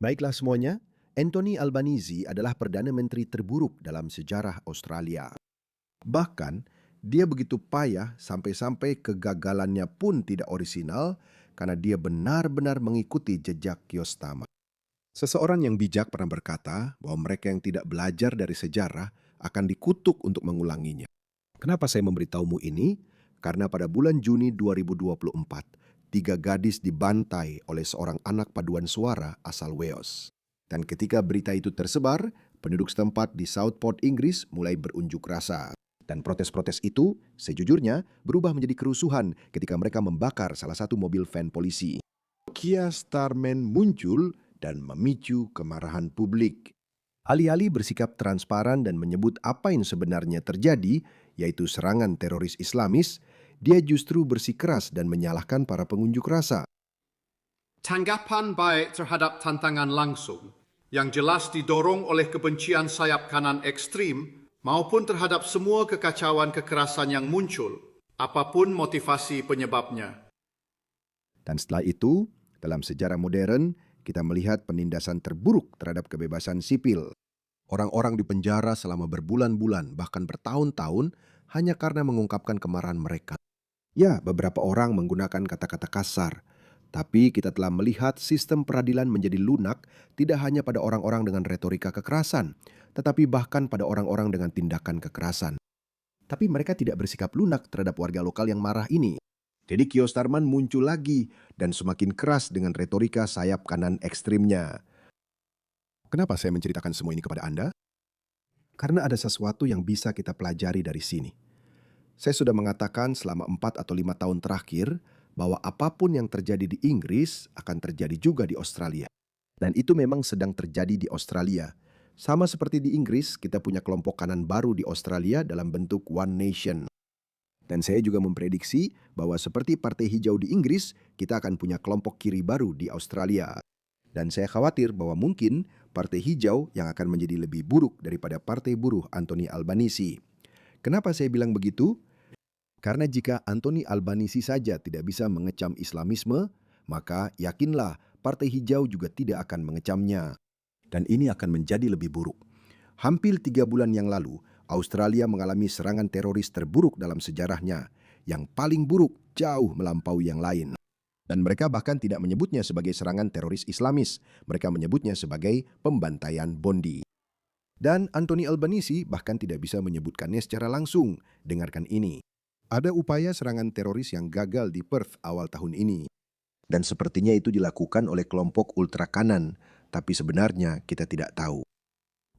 Baiklah semuanya, Anthony Albanese adalah Perdana Menteri terburuk dalam sejarah Australia. Bahkan, dia begitu payah sampai-sampai kegagalannya pun tidak orisinal karena dia benar-benar mengikuti jejak Keir Starmer. Seseorang yang bijak pernah berkata bahwa mereka yang tidak belajar dari sejarah akan dikutuk untuk mengulanginya. Kenapa saya memberitahumu ini? Karena pada bulan Juni 2024, 3 gadis dibantai oleh seorang anak paduan suara asal Wales. Dan ketika berita itu tersebar, penduduk setempat di Southport, Inggris mulai berunjuk rasa. Dan protes-protes itu, sejujurnya, berubah menjadi kerusuhan ketika mereka membakar salah satu mobil van polisi. Keir Starmer muncul dan memicu kemarahan publik. Alih-alih bersikap transparan dan menyebut apa yang sebenarnya terjadi, yaitu serangan teroris Islamis, dia justru bersikeras dan menyalahkan para pengunjuk rasa. Tanggapan baik terhadap tantangan langsung yang jelas didorong oleh kebencian sayap kanan ekstrim maupun terhadap semua kekacauan kekerasan yang muncul, apapun motivasi penyebabnya. Dan setelah itu, dalam sejarah modern, kita melihat penindasan terburuk terhadap kebebasan sipil. Orang-orang dipenjara selama berbulan-bulan, bahkan bertahun-tahun, hanya karena mengungkapkan kemarahan mereka. Ya, beberapa orang menggunakan kata-kata kasar, tapi kita telah melihat sistem peradilan menjadi lunak tidak hanya pada orang-orang dengan retorika kekerasan, tetapi bahkan pada orang-orang dengan tindakan kekerasan. Tapi mereka tidak bersikap lunak terhadap warga lokal yang marah ini. Jadi Keir Starmer muncul lagi dan semakin keras dengan retorika sayap kanan ekstrimnya. Kenapa saya menceritakan semua ini kepada Anda? Karena ada sesuatu yang bisa kita pelajari dari sini. Saya sudah mengatakan selama 4 atau 5 tahun terakhir bahwa apapun yang terjadi di Inggris akan terjadi juga di Australia. Dan itu memang sedang terjadi di Australia. Sama seperti di Inggris, kita punya kelompok kanan baru di Australia dalam bentuk One Nation. Dan saya juga memprediksi bahwa seperti Partai Hijau di Inggris, kita akan punya kelompok kiri baru di Australia. Dan saya khawatir bahwa mungkin Partai Hijau yang akan menjadi lebih buruk daripada Partai Buruh Anthony Albanese. Kenapa saya bilang begitu? Karena jika Anthony Albanese saja tidak bisa mengecam Islamisme, maka yakinlah Partai Hijau juga tidak akan mengecamnya. Dan ini akan menjadi lebih buruk. Hampir 3 bulan yang lalu, Australia mengalami serangan teroris terburuk dalam sejarahnya, yang paling buruk jauh melampaui yang lain. Dan mereka bahkan tidak menyebutnya sebagai serangan teroris Islamis, mereka menyebutnya sebagai pembantaian Bondi. Dan Anthony Albanese bahkan tidak bisa menyebutkannya secara langsung. Dengarkan ini. Ada upaya serangan teroris yang gagal di Perth awal tahun ini. Dan sepertinya itu dilakukan oleh kelompok ultra kanan, tapi sebenarnya kita tidak tahu.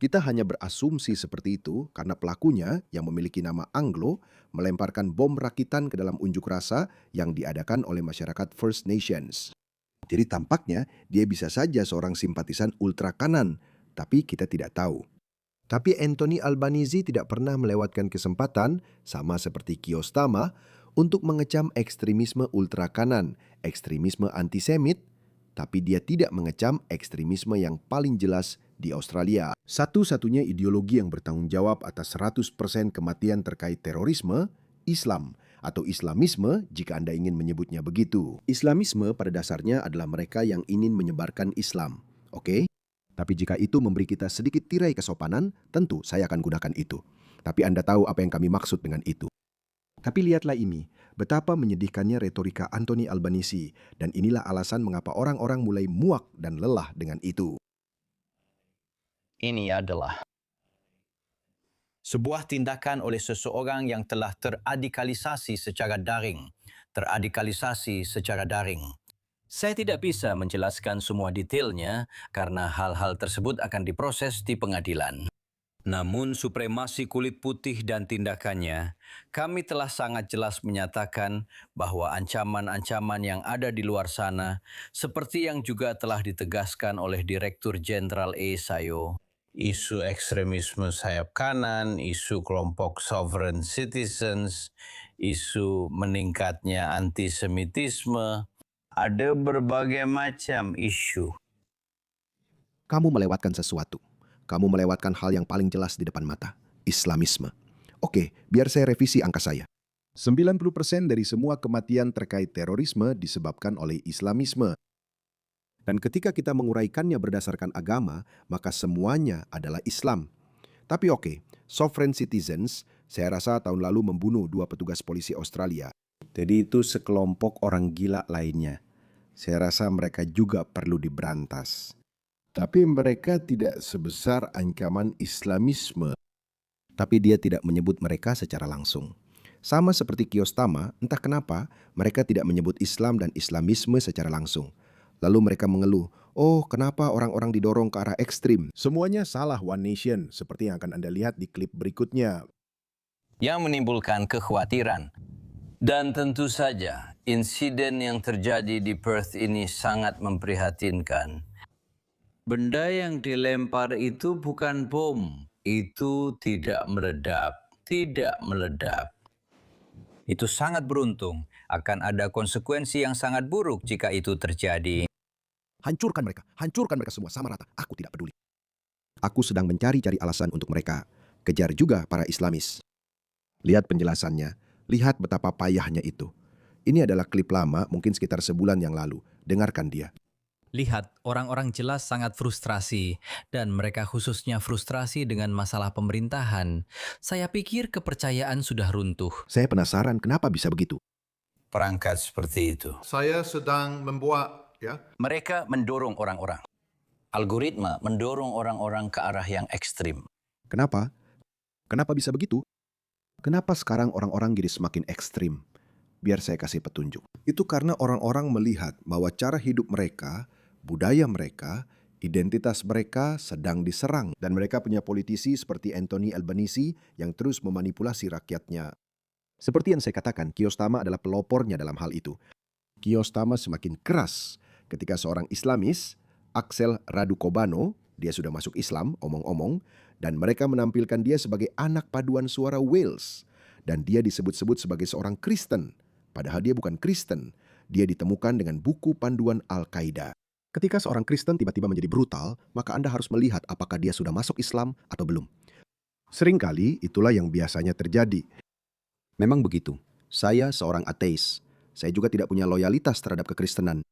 Kita hanya berasumsi seperti itu karena pelakunya yang memiliki nama Anglo melemparkan bom rakitan ke dalam unjuk rasa yang diadakan oleh masyarakat First Nations. Jadi tampaknya dia bisa saja seorang simpatisan ultra kanan, tapi kita tidak tahu. Tapi Anthony Albanese tidak pernah melewatkan kesempatan, sama seperti Keir Starmer, untuk mengecam ekstremisme ultra kanan, ekstremisme antisemit, tapi dia tidak mengecam ekstremisme yang paling jelas di Australia. Satu-satunya ideologi yang bertanggung jawab atas 100% kematian terkait terorisme, Islam atau Islamisme jika Anda ingin menyebutnya begitu. Islamisme pada dasarnya adalah mereka yang ingin menyebarkan Islam, oke? Tapi jika itu memberi kita sedikit tirai kesopanan, tentu saya akan gunakan itu. Tapi Anda tahu apa yang kami maksud dengan itu. Tapi lihatlah ini, betapa menyedihkannya retorika Anthony Albanese, dan inilah alasan mengapa orang-orang mulai muak dan lelah dengan itu. Ini adalah sebuah tindakan oleh seseorang yang telah teradikalisasi secara daring. Saya tidak bisa menjelaskan semua detailnya karena hal-hal tersebut akan diproses di pengadilan. Namun supremasi kulit putih dan tindakannya, kami telah sangat jelas menyatakan bahwa ancaman-ancaman yang ada di luar sana, seperti yang juga telah ditegaskan oleh Direktur Jenderal ESAIO, isu ekstremisme sayap kanan, isu kelompok sovereign citizens, isu meningkatnya antisemitisme, ada berbagai macam isu. Kamu melewatkan sesuatu. Kamu melewatkan hal yang paling jelas di depan mata. Islamisme. Oke, biar saya revisi angka saya. 90% dari semua kematian terkait terorisme disebabkan oleh Islamisme. Dan ketika kita menguraikannya berdasarkan agama, maka semuanya adalah Islam. Tapi oke, sovereign citizens, saya rasa tahun lalu membunuh 2 petugas polisi Australia. Jadi itu sekelompok orang gila lainnya. Saya rasa mereka juga perlu diberantas. Tapi mereka tidak sebesar ancaman Islamisme. Tapi dia tidak menyebut mereka secara langsung. Sama seperti Kiosdama, entah kenapa mereka tidak menyebut Islam dan Islamisme secara langsung. Lalu mereka mengeluh, oh kenapa orang-orang didorong ke arah ekstrim? Semuanya salah One Nation, seperti yang akan Anda lihat di klip berikutnya. Yang menimbulkan kekhawatiran. Dan tentu saja, insiden yang terjadi di Perth ini sangat memprihatinkan. Benda yang dilempar itu bukan bom, itu tidak meledak, Itu sangat beruntung, akan ada konsekuensi yang sangat buruk jika itu terjadi. Hancurkan mereka semua sama rata. Aku tidak peduli. Aku sedang mencari-cari alasan untuk mereka. Kejar juga para Islamis. Lihat penjelasannya. Lihat betapa payahnya itu. Ini adalah klip lama, mungkin sekitar sebulan yang lalu. Dengarkan dia. Lihat, orang-orang jelas sangat frustrasi, dan mereka khususnya frustrasi dengan masalah pemerintahan. Saya pikir kepercayaan sudah runtuh. Saya penasaran kenapa bisa begitu. Perangkat seperti itu. Saya sedang membuat, Mereka mendorong orang-orang. Algoritma mendorong orang-orang ke arah yang ekstrim. Kenapa? Kenapa bisa begitu? Kenapa sekarang orang-orang jadi semakin ekstrim? Biar saya kasih petunjuk. Itu karena orang-orang melihat bahwa cara hidup mereka, budaya mereka, identitas mereka sedang diserang. Dan mereka punya politisi seperti Anthony Albanese yang terus memanipulasi rakyatnya. Seperti yang saya katakan, Kiosdama adalah pelopornya dalam hal itu. Kiosdama semakin keras ketika seorang Islamis, Axel Raducobano, dia sudah masuk Islam, omong-omong, dan mereka menampilkan dia sebagai anak paduan suara Wales. Dan dia disebut-sebut sebagai seorang Kristen. Padahal dia bukan Kristen. Dia ditemukan dengan buku panduan Al-Qaeda. Ketika seorang Kristen tiba-tiba menjadi brutal, maka Anda harus melihat apakah dia sudah masuk Islam atau belum. Seringkali itulah yang biasanya terjadi. Memang begitu. Saya seorang ateis. Saya juga tidak punya loyalitas terhadap kekristenan.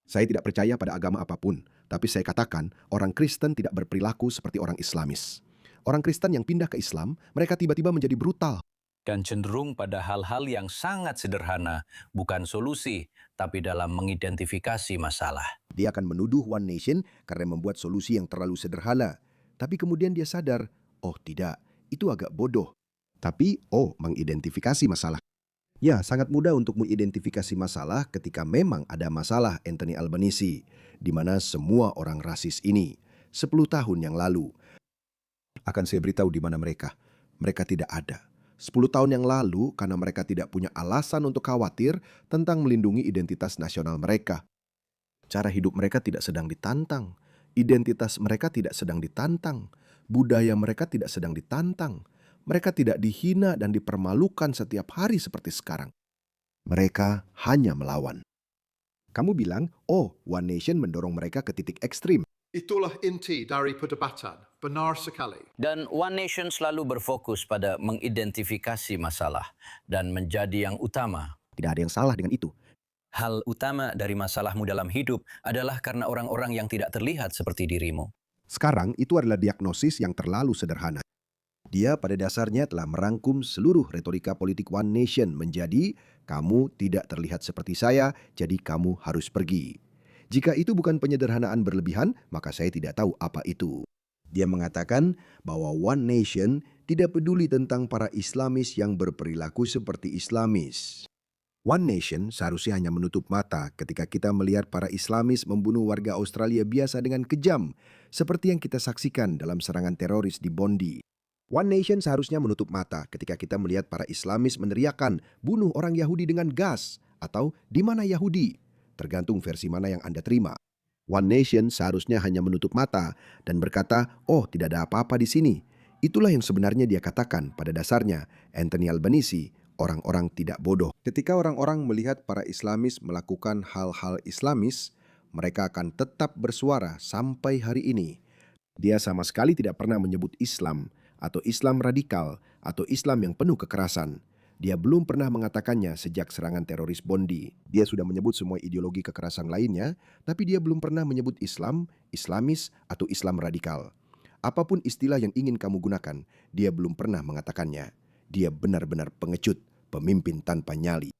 Saya tidak percaya pada agama apapun, tapi saya katakan orang Kristen tidak berperilaku seperti orang Islamis. Orang Kristen yang pindah ke Islam, mereka tiba-tiba menjadi brutal. Dan cenderung pada hal-hal yang sangat sederhana, bukan solusi, tapi dalam mengidentifikasi masalah. Dia akan menuduh One Nation karena membuat solusi yang terlalu sederhana. Tapi kemudian dia sadar, oh tidak, itu agak bodoh. Tapi, mengidentifikasi masalah. Ya, sangat mudah untuk mengidentifikasi masalah ketika memang ada masalah Anthony Albanese, di mana semua orang rasis ini, 10 tahun yang lalu. Akan saya beritahu di mana mereka. Mereka tidak ada. 10 tahun yang lalu karena mereka tidak punya alasan untuk khawatir tentang melindungi identitas nasional mereka. Cara hidup mereka tidak sedang ditantang. Identitas mereka tidak sedang ditantang. Budaya mereka tidak sedang ditantang. Mereka tidak dihina dan dipermalukan setiap hari seperti sekarang. Mereka hanya melawan. Kamu bilang, One Nation mendorong mereka ke titik ekstrim. itulah inti dari perdebatan. Benar sekali. Dan One Nation selalu berfokus pada mengidentifikasi masalah dan menjadi yang utama. Tidak ada yang salah dengan itu. Hal utama dari masalahmu dalam hidup adalah karena orang-orang yang tidak terlihat seperti dirimu. Sekarang itu adalah diagnosis yang terlalu sederhana. Dia pada dasarnya telah merangkum seluruh retorika politik One Nation menjadi kamu tidak terlihat seperti saya, jadi kamu harus pergi. Jika itu bukan penyederhanaan berlebihan, maka saya tidak tahu apa itu. Dia mengatakan bahwa One Nation tidak peduli tentang para Islamis yang berperilaku seperti Islamis. One Nation seharusnya hanya menutup mata ketika kita melihat para Islamis membunuh warga Australia biasa dengan kejam, seperti yang kita saksikan dalam serangan teroris di Bondi. One Nation seharusnya menutup mata ketika kita melihat para Islamis meneriakan bunuh orang Yahudi dengan gas atau di mana Yahudi, tergantung versi mana yang Anda terima. One Nation seharusnya hanya menutup mata dan berkata, tidak ada apa-apa di sini. Itulah yang sebenarnya dia katakan pada dasarnya Anthony Albanese, orang-orang tidak bodoh. Ketika orang-orang melihat para Islamis melakukan hal-hal Islamis, mereka akan tetap bersuara sampai hari ini. Dia sama sekali tidak pernah menyebut Islam, atau Islam radikal, atau Islam yang penuh kekerasan. Dia belum pernah mengatakannya sejak serangan teroris Bondi. Dia sudah menyebut semua ideologi kekerasan lainnya, tapi dia belum pernah menyebut Islam, Islamis, atau Islam radikal. Apapun istilah yang ingin kamu gunakan, dia belum pernah mengatakannya. Dia benar-benar pengecut, pemimpin tanpa nyali.